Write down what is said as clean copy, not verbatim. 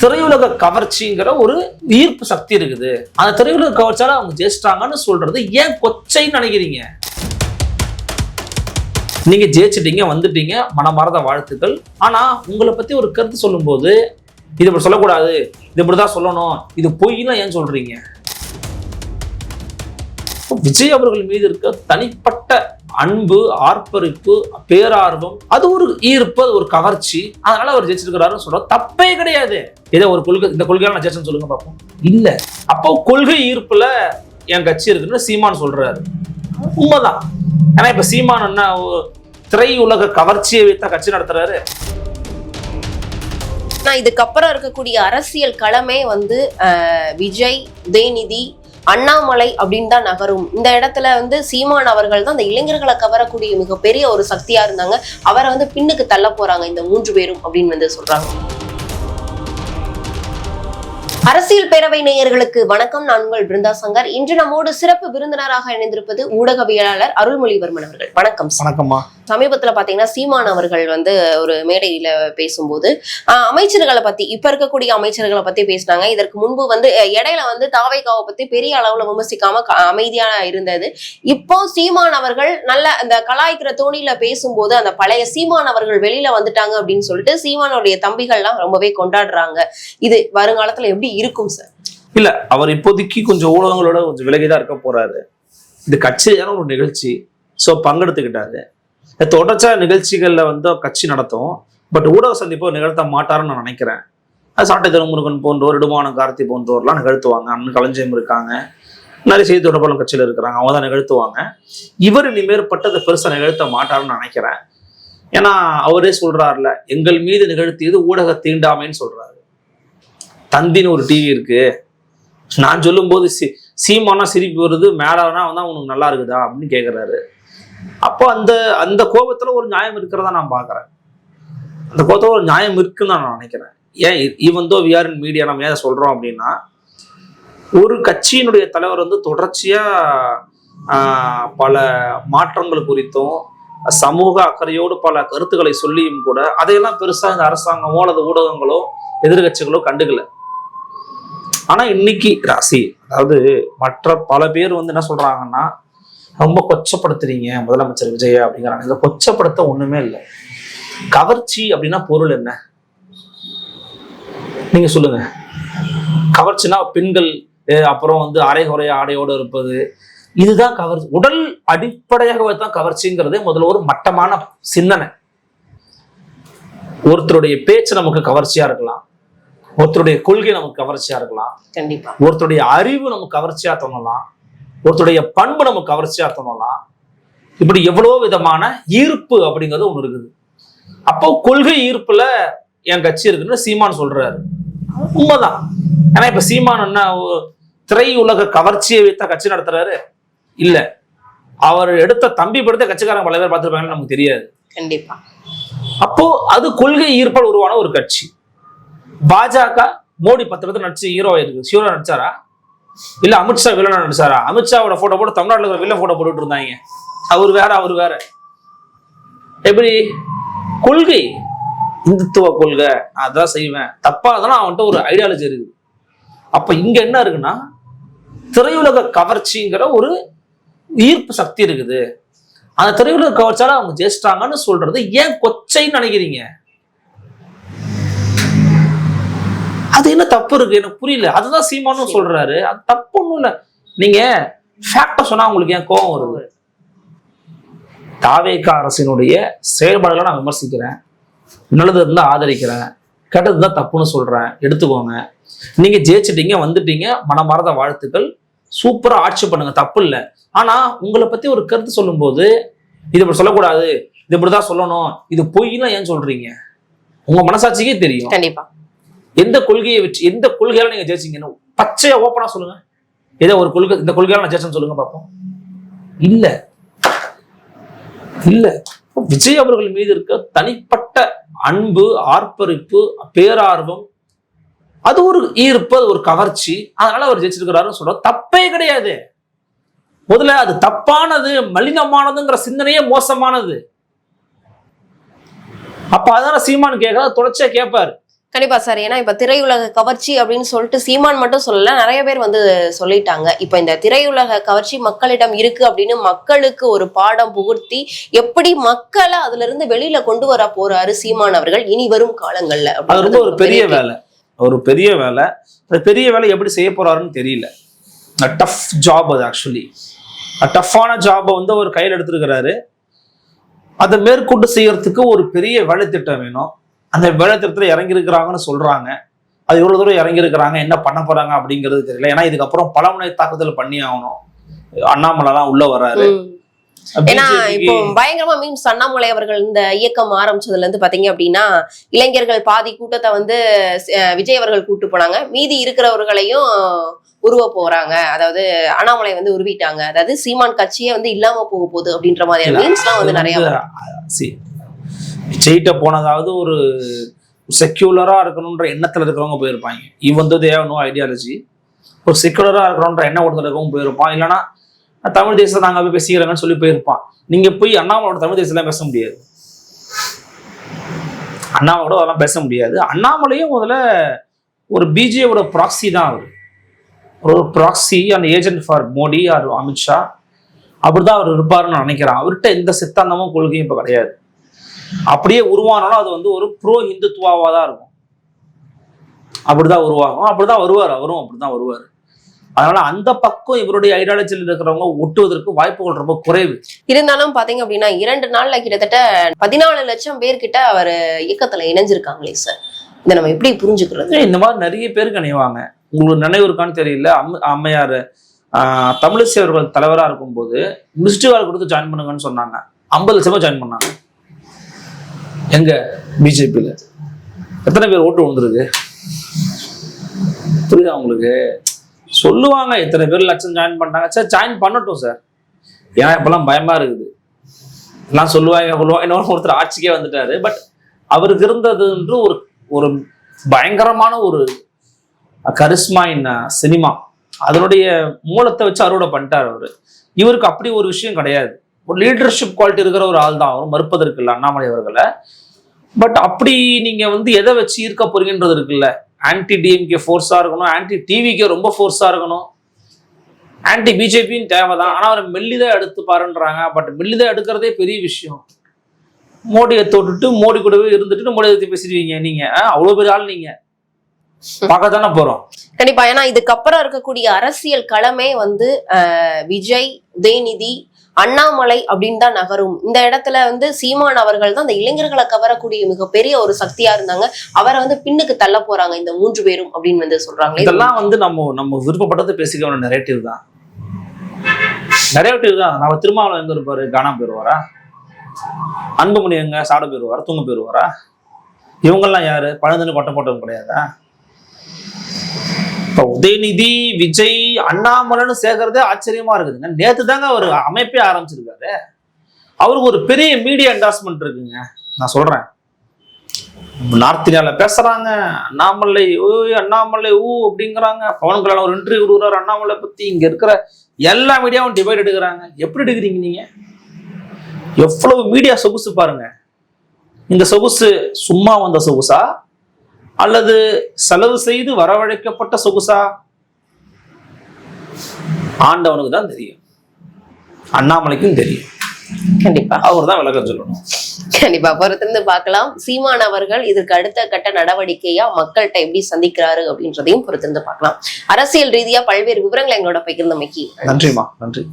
திரையுலக கவர்ச்சிங்கிற ஒரு ஈர்ப்பு சக்தி இருக்குது. அந்த திரையுலக கவர்ச்சியால அவங்க ஜெயிச்சிட்டாங்கன்னு சொல்றது ஏன் கொச்சைன்னு நினைக்கிறீங்க? நீங்க ஜெயிச்சிட்டீங்க, வந்துட்டீங்க, மனமார்ந்த வாழ்த்துக்கள். ஆனா உங்களை பத்தி ஒரு கருத்து சொல்லும் போது இது இப்படி சொல்லக்கூடாது, இது இப்படிதான் சொல்லணும், இது பொய்லாம் ஏன் சொல்றீங்க? விஜய் அவர்கள் மீது இருக்க தனிப்பட்ட அன்பு, ஆர்ப்பரிப்பு, பேரார்வம், அது ஒரு ஈர்ப்பு, அது ஒரு கவர்ச்சி. அதனால அவர் ஜெயிச்சிருக்கிறாருன்னு சொல்ற தப்பே கிடையாது. ஏதோ ஒரு கொள்கை, இந்த கொள்கையால நான் ஜெயிச்சேன்னு சொல்லுங்க பார்ப்போம். இல்ல, அப்போ கொள்கை ஈர்ப்புல என் கட்சி இருக்குன்னு சீமான் சொல்றாரு. உண்மைதான். ஏன்னா இப்ப சீமான் என்ன திரையுலக கவர்ச்சியை வைத்த கட்சி நடத்துறாரு. இதுக்கப்புறம் இருக்கக்கூடிய அரசியல் களமே விஜய், உதயநிதி, அண்ணாமலை அப்படின்னு தான் நகரும். இந்த இடத்துல சீமான் அவர்கள் தான் இந்த இளைஞர்களை கவரக்கூடிய மிகப்பெரிய ஒரு சக்தியா இருந்தாங்க. அவரை பின்னுக்கு தள்ள போறாங்க இந்த 3 பேரும் அப்படின்னு சொல்றாங்க. அரசியல் பேரவை நேயர்களுக்கு வணக்கம். நான் உங்கள் பிருந்தா சங்கர். இன்று நம்மோடு சிறப்பு விருந்தினராக இணைந்திருப்பது ஊடகவியலாளர் அருள்மொழிவர்மன் அவர்கள். வணக்கம். வணக்கம்மா. சமீபத்துல பாத்தீங்கன்னா சீமான் அவர்கள் ஒரு மேடையில பேசும்போது அமைச்சர்களை பத்தி, இப்ப இருக்கக்கூடிய அமைச்சர்களை பத்தி பேசினாங்க. இதற்கு முன்பு இடையில தாவேகாவை பத்தி பெரிய அளவுல விமர்சிக்காம அமைதியா இருந்தது. இப்போ சீமான் அவர்கள் நல்ல அந்த கலாய்க்கிற தோணியில பேசும்போது அந்த பழைய சீமான் அவர்கள் வெளியில வந்துட்டாங்க அப்படின்னு சொல்லிட்டு சீமானுடைய தம்பிகள்லாம் ரொம்பவே கொண்டாடுறாங்க. இது வருங்காலத்துல எப்படி இருக்கும் சார்? இல்ல, அவர் இப்போதைக்கு கொஞ்சம் ஊடகங்களோட கொஞ்சம் விலகிதான் இருக்க போறாரு. இது கட்சியான ஒரு நிகழ்ச்சி, சோ பங்கெடுத்துக்கிட்டாரு. தொடர்ச்சியா நிகழ்ச்சிகள்ல கட்சி நடத்தும், பட் ஊடக சந்திப்போ நிகழ்த்த மாட்டாருன்னு நான் நினைக்கிறேன். அது சாட்டை திருமுருகன் போன்றோர், இடுமான கார்த்தி போன்றோர்லாம் நிகழ்த்துவாங்க. அண்ணன் கலைஞரும் இருக்காங்க, நிறைய செய்தி தொடர்பாளர் கட்சியில இருக்கிறாங்க, அவங்க தான் நிகழ்த்துவாங்க. இவர் இனிமேற்பட்டதை பெருசா நிகழ்த்த மாட்டாருன்னு நினைக்கிறேன். ஏன்னா அவரே சொல்றாருல, எங்கள் மீது நிகழ்த்தியது ஊடக தீண்டாமைன்னு சொல்றாரு. தந்தின்னு ஒரு டிவி இருக்கு, நான் சொல்லும் போது சீமானா சிரிப்பு வருது, மேலானா உனக்கு நல்லா இருக்குதா அப்படின்னு கேட்கிறாரு. அப்போ அந்த கோபத்துல ஒரு நியாயம் இருக்கிறதா நான் பாக்குறேன். அந்த கோபத்துல ஒரு நியாயம் இருக்குன்னு தான் நான் நினைக்கிறேன். ஏன் even though we are in media நம்ம ஏன் சொல்றோம் அப்படின்னா, ஒரு கட்சியினுடைய தலைவர் தொடர்ச்சியா பல மாற்றங்கள் குறித்தும் சமூக அக்கறையோடு பல கருத்துக்களை சொல்லியும் கூட அதையெல்லாம் பெருசா இந்த அரசாங்கமோ அல்லது ஊடகங்களோ எதிர்கட்சிகளோ கண்டுக்கல. ஆனா இன்னைக்கு ராசி, அதாவது மற்ற பல பேர் என்ன சொல்றாங்கன்னா, ரொம்ப கொச்சப்படுத்துறீங்க முதலமைச்சர் விஜய் அப்படிங்கிறாங்க. இதை கொச்சப்படுத்த ஒண்ணுமே இல்லை. கவர்ச்சி அப்படின்னா பொருள் என்ன நீங்க சொல்லுங்க? கவர்ச்சினா பெண்கள் அப்புறம் அரைகுறை ஆடையோடு இருப்பது, இதுதான் கவர்ச்சி. உடல் அடிப்படையாக வைத்தான் கவர்ச்சிங்கிறது முதல்ல ஒரு மட்டமான சிந்தனை. ஒருத்தருடைய பேச்சு நமக்கு கவர்ச்சியா இருக்கலாம், ஒருத்தருடைய கொள்கை நமக்கு கவர்ச்சியா இருக்கலாம், கண்டிப்பா ஒருத்தருடைய அறிவு நமக்கு கவர்ச்சியா தோணலாம், ஒருத்தருடைய பண்பு நமக்கு கவர்ச்சியா தோணலாம். இப்படி எவ்வளவோ விதமான ஈர்ப்பு அப்படிங்கிறது ஒண்ணு இருக்குது. அப்போ கொள்கை ஈர்ப்புல என் கட்சி இருக்குன்னு சீமான் சொல்றாரு. உண்மைதான். ஏன்னா இப்ப சீமான் என்ன திரையுலக கவர்ச்சியை வைத்த கட்சி நடத்துறாரு? இல்ல, அவர் எடுத்த தம்பி படுத்த கட்சிக்காரங்க பல பேர் பார்த்துருப்பாங்கன்னு நமக்கு தெரியாது. கண்டிப்பா. அப்போ அது கொள்கை ஈர்ப்பால் உருவான ஒரு கட்சி. பாஜக மோடி 10 பேர் நடிச்சு ஹீரோ இருக்கு, ஹீரோ நடிச்சாரா? இல்ல அமித்ஷா வில்லனா நடிச்சாரா? அமித்ஷாவோட போட்டோ போட்டு தமிழ்நாட்டில் இருக்கிற வில்ல போட்டோ போட்டுட்டு இருந்தாங்க. அவர் வேற, அவர் வேற. எப்படி கொள்கை, இந்துத்துவ கொள்கை, அதான் செய்வேன், தப்பா அதெல்லாம் அவன்கிட்ட ஒரு ஐடியாலஜி இருக்குது. அப்ப இங்க என்ன இருக்குன்னா, திரையுலக கவர்ச்சிங்கிற ஒரு ஈர்ப்பு சக்தி இருக்குது. அந்த திரையுலக கவர்ச்சியால அவங்க ஜெயிச்சிட்டாங்கன்னு சொல்றது ஏன் கொச்சைன்னு நினைக்கிறீங்க? அது என்ன தப்பு இருக்கு? எனக்கு புரியல. அதுதான் சீமானும் சொல்றாரு. அது தப்பு ஒண்ணும் இல்ல. நீங்க ஃபேக்டா சொன்னா உங்களுக்கு ஏன் கோபம் வருது? தாவேகா அரசினுடைய செயல்பாடுகளை நான் விமர்சிக்கிறேன், நல்லது இருந்தா ஆதரிக்கிறேன், கெட்டது தான் தப்புன்னு சொல்றேன், எடுத்துக்கோங்க. நீங்க ஜெயிச்சிட்டீங்க, வந்துட்டீங்க, மனமார்ந்த வாழ்த்துக்கள், சூப்பரா ஆட்சி பண்ணுங்க, தப்பு இல்லை. ஆனா உங்களை பத்தி ஒரு கருத்து சொல்லும் போது இது இப்படி சொல்லக்கூடாது, இது இப்படிதான் சொல்லணும், இது பொய்னா ஏன் சொல்றீங்க? உங்க மனசாட்சிக்கே தெரியும். கண்டிப்பா. எந்த கொள்கையை வச்சு, எந்த கொள்கையால நீங்க ஜெயிச்சீங்கன்னு பச்சையா ஓப்பனா சொல்லுங்க. ஏதோ ஒரு கொள்கை, இந்த கொள்கையால நான் ஜெயிச்சேன்னு சொல்லுங்க பார்ப்போம். இல்ல இல்ல, விஜய் அவர்கள் மீது இருக்க தனிப்பட்ட அன்பு, ஆர்ப்பரிப்பு, பேரார்வம், அது ஒரு ஈர்ப்பு, அது ஒரு கவர்ச்சி. அதனால அவர் ஜெயிச்சிருக்கிறாருன்னு சொல்ற தப்பே கிடையாது. முதல்ல அது தப்பானது, மலினமானதுங்கிற சிந்தனையே மோசமானது. அப்ப அதனால சீமான் கேட்கறத தொடர்ச்சியா கேட்பாரு. கண்டிப்பா சார். ஏன்னா இப்ப திரையுலக கவர்ச்சி அப்படின்னு சொல்லிட்டு சீமான் மட்டும் சொல்லல, நிறைய பேர் வந்து சொல்லிட்டாங்க. இப்ப இந்த திரையுலக கவர்ச்சி மக்களிடம் இருக்கு அப்படின்னு மக்களுக்கு ஒரு பாடம் புகுத்தி எப்படி மக்களை அதுல இருந்து வெளியில கொண்டு வர போறாரு சீமான் அவர்கள் இனி வரும் காலங்கள்ல. அது ரொம்ப ஒரு பெரிய வேலை, ஒரு பெரிய வேலை. அந்த பெரிய வேலை எப்படி செய்ய போறாருன்னு தெரியல. டஃப் ஜாப் அது. ஆக்சுவலி டஃப்பான ஜாபை வந்து அவர் கையில் எடுத்திருக்கிறாரு. அதை மேற்கொண்டு செய்யறதுக்கு ஒரு பெரிய வேலை திட்டம் வேணும். அந்த வேலை திட்டத்தில் இறங்கியிருக்கிறாங்கன்னு சொல்றாங்க. அது எவ்வளவு தூரம் இறங்கியிருக்கிறாங்க, என்ன பண்ண போறாங்க அப்படிங்கிறது தெரியல. ஏன்னா இதுக்கப்புறம் பலமுனை தாக்குதல் பண்ணி ஆகணும். அண்ணாமலைலாம் உள்ள வர்றாரு. ஏன்னா இப்போ பயங்கரமா மீன்ஸ் அண்ணாமலை அவர்கள் இந்த இயக்கம் ஆரம்பிச்சதுல இருந்து பாத்தீங்க அப்படின்னா இளைஞர்கள் பாதி கூட்டத்தை வந்து விஜய் அவர்கள் கூட்டு போனாங்க, மீதி இருக்கிறவர்களையும் உருவ போறாங்க. அதாவது அண்ணாமலை வந்து உருவிட்டாங்க, அதாவது சீமான் கட்சியே வந்து இல்லாம போக போகுது அப்படின்ற மாதிரியான மீன்ஸ்லாம் வந்து நிறைய விஜய்கிட்ட போனதாவது ஒரு செக்யூலரா இருக்கணும்ன்ற எண்ணத்துல இருக்கிறவங்க போயிருப்பாங்க. இவன் வந்து நோ ஐடியாலஜி, ஒரு செக்யூலரா இருக்கணும்ன்ற எண்ணம் ஒருத்தர் இருக்கவும் போயிருப்பான். இல்லைன்னா தமிழ் தேசத்தை நாங்க போய் பேசிக்கிறேங்கன்னு சொல்லி போயிருப்பான். நீங்க போய் அண்ணாமலையோட தமிழ் தேசத்துல பேச முடியாது, அண்ணாமலையோட அதெல்லாம் பேச முடியாது. அண்ணாமலையும் முதல்ல ஒரு பிஜேபியோட ப்ராக்சி தான். அவர் ஒரு proxy and agent for Modi or Amit Shah, அப்படிதான் அவர் இருப்பாருன்னு நினைக்கிறான். அவர்கிட்ட எந்த சித்தாந்தமும் கொள்கையும் இப்ப கிடையாது. அப்படியே உருவானாலும் அது வந்து ஒரு ப்ரோ இந்துத்துவாவா தான் இருக்கும். அப்படிதான் உருவாகும், அப்படிதான் வருவார், அவரும் அப்படிதான் வருவார். அதனால அந்த பக்கம் இவருடைய ஐடியாலஜியில் இருக்கிறவங்க ஒட்டுவதற்கு வாய்ப்புகள் ரொம்ப குறைவு. இருந்தாலும் பாத்தீங்க அப்படின்னா 2 நாள்ல கிட்டத்தட்ட 14 லட்சம் பேர்கிட்ட அவர் இயக்கத்துல இணைஞ்சிருக்காங்களே சார். இதை நம்ம எப்படி புரிஞ்சுக்கிறது? இந்த மாதிரி நிறைய பேருக்கு இணைவாங்க. உங்களுக்கு நினைவு இருக்கான்னு தெரியல, அம்மையார் தமிழிசை அவர்கள் தலைவராக இருக்கும்போது மிஸ்டு கால் கொடுத்து ஜாயின் பண்ணுங்கன்னு சொன்னாங்க. 50 லட்சமா ஜாயின் பண்ணாங்க. எங்க பிஜேபியில எத்தனை பேர் ஓட்டு விழுந்துருக்கு புரியுதா உங்களுக்கு? சொல்லுவாங்க எத்தனை பேர் லட்சம் ஜாயின் பண்ணாங்க. சார் ஜாயின் பண்ணட்டும் சார், ஏன்னா இப்பெல்லாம் பயமா இருக்குது. எல்லாம் சொல்லுவாங்க இன்னொரு ஒருத்தர் ஆட்சிக்கே வந்துட்டாரு. பட் அவருக்கு இருந்தது என்று ஒரு பயங்கரமான ஒரு கரிஸ்மா இன் சினிமா, அதனுடைய மூலத்தை வச்சு அறுவடை பண்ணிட்டார் அவரு. இவருக்கு அப்படி ஒரு விஷயம் கிடையாது. ஒரு லீடர்ஷிப் குவாலிட்டி இருக்கிற ஒரு ஆள் தான் அவர், மறுப்பதற்கு இல்லை அண்ணாமலை அவர்களை. பட் அப்படி நீங்க வந்து எதை வச்சு ஈர்க்க போறீங்கன்றது இருக்குல்ல. ஆன்டி டிஎம்கே ஃபோர்ஸா இருக்கணும், ஆன்டி டிவிக்கே ரொம்ப ஃபோர்ஸா இருக்கணும், ஆன்டி பிஜேபின்னு தேவைதான். ஆனா அவர் மெல்லிதான் எடுத்து பாருன்றாங்க. பட் மெல்லிதான் எடுக்கிறதே பெரிய விஷயம். மோடியை தொட்டுட்டு மோடி கூடவே இருந்துட்டு மோடி எடுத்து பேசிடுவீங்க நீங்க? அவ்வளவு பெரிய ஆள் நீங்க, பார்க்கத்தானே போறோம். கண்டிப்பா. ஏன்னா இதுக்கப்புறம் இருக்கக்கூடிய அரசியல் களமே வந்து விஜய், உதயநிதி, அண்ணாமலை அப்படின்னு தான் நகரும். இந்த இடத்துல வந்து சீமான் அவர்கள் தான் இந்த இளைஞர்களை கவரக்கூடிய மிகப்பெரிய ஒரு சக்தியா இருந்தாங்க. அவரை வந்து பின்னுக்கு தள்ள போறாங்க இந்த 3 பேரும் அப்படின்னு வந்து சொல்றாங்க. இதெல்லாம் வந்து நம்ம விருப்பப்பட்டது பேசிக்க வேண்டிய நரேட்டிவ் தான். நம்ம திருமாவளவன் எங்க இருப்பாரு? காணா போயிருவாரா? அன்புமணி எங்க சாட போயிருவாரா? தூங்க போயிருவாரா? இவங்கெல்லாம் யாரு? பழந்தன்னு கொட்டை போட்டவங்க கிடையாதா? இப்ப உதயநிதி, விஜய், அண்ணாமலைன்னு சேர்க்கறதே ஆச்சரியமா இருக்குதுங்க. நேத்து தாங்க ஒரு அமைப்பே ஆரம்பிச்சிருக்காரு. அவருக்கு ஒரு பெரிய மீடியா என்டார்ஸ்மெண்ட் இருக்குங்க. நான் சொல்றேன், நார்த் இந்தியால பேசுறாங்க அண்ணாமலை அண்ணாமலை அப்படிங்கிறாங்க. பவன் கல்யாணம் ஒரு இன்டர்வியூ கொடுக்குறாரு அண்ணாமலை பத்தி. இங்க இருக்கிற எல்லா மீடியாவும் டிபேட் எடுக்கிறாங்க. எப்படி எடுக்கிறீங்க நீங்க? எவ்வளவு மீடியா சொகுசு பாருங்க. இந்த சொகுசு சும்மா வந்த சொகுசா அல்லது செலவு செய்து வரவழைக்கப்பட்ட சொகுசா? ஆண்டவனுக்கு தான் தெரியும், அண்ணாமலைக்கும் தெரியும். கண்டிப்பா அவர் தான் விளக்கம் சொல்லணும். கண்டிப்பா பொறுத்திருந்து பார்க்கலாம். சீமான் அவர்கள் இதற்கு அடுத்த கட்ட நடவடிக்கையா மக்கள்கிட்ட எப்படி சந்திக்கிறாரு அப்படின்றதையும் பொறுத்திருந்து பார்க்கலாம். அரசியல் ரீதியா பல்வேறு விவரங்களை எங்களோட பகிர்ந்தமைக்கு நன்றிமா. நன்றி.